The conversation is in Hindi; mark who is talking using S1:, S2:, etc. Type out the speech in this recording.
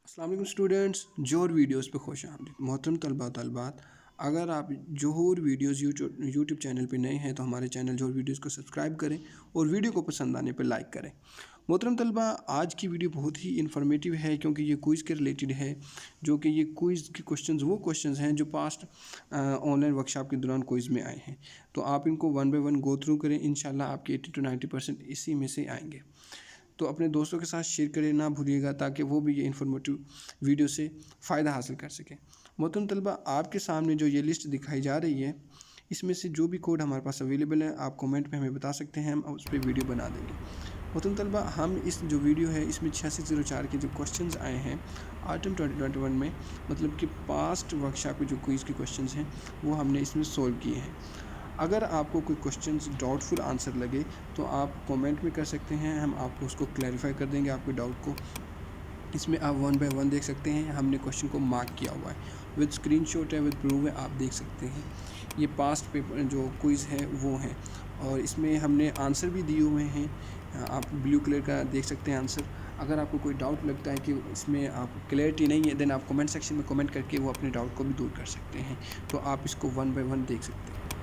S1: अस्सलाम वालेकुम स्टूडेंट्स, जोहर वीडियोस पे खुश आमदीद। मोहतरम तलबा तलबात, अगर आप जोहर वीडियोस यूट्यूब चैनल पे नए हैं तो हमारे चैनल जोहर वीडियोस को सब्सक्राइब करें और वीडियो को पसंद आने पे लाइक करें। मोहतरम तलबा, आज की वीडियो बहुत ही इन्फॉर्मेटिव है क्योंकि ये क्विज़ के रिलेटेड है। जो कि ये क्विज़ के क्वेश्चंस हैं जो पास्ट ऑनलाइन वर्कशॉप के दौरान क्विज़ में आए हैं। तो आप इनको one by one go through करें, इंशाल्लाह आपके 80 to 90% इसी में से आएंगे। तो अपने दोस्तों के साथ शेयर करें ना भूलिएगा, ताकि वो भी ये इन्फॉर्मेटिव वीडियो से फ़ायदा हासिल कर सकें। मोहतरम तलबा, आपके सामने जो ये लिस्ट दिखाई जा रही है, इसमें से जो भी कोड हमारे पास अवेलेबल है आप कमेंट में हमें बता सकते हैं, हम उस पर वीडियो बना देंगे। मोहतरम तलबा, हम इस जो वीडियो है इसमें 8604 के जो क्वेश्चंस आए हैं आटम 2021 में, मतलब कि पास्ट वर्कशॉप के जो क्विज़ के क्वेश्चंस हैं वो हमने इसमें सोल्व किए हैं। अगर आपको कोई क्वेश्चंस डाउटफुल आंसर लगे तो आप कमेंट में कर सकते हैं, हम आपको उसको क्लैरिफाई कर देंगे आपके डाउट को। इसमें आप वन बाय वन देख सकते हैं, हमने क्वेश्चन को मार्क किया हुआ है, विद स्क्रीनशॉट है, विद प्रूफ है, आप देख सकते हैं। ये पास्ट पेपर जो क्विज़ है वो हैं, और इसमें हमने आंसर भी दिए हुए हैं। आप ब्लू कलर का देख सकते हैं आंसर। अगर आपको कोई डाउट लगता है कि इसमें आप क्लैरिटी नहीं है, देन आप कमेंट सेक्शन में कमेंट करके वो अपने डाउट को भी दूर कर सकते हैं। तो आप इसको वन बाय वन देख सकते हैं।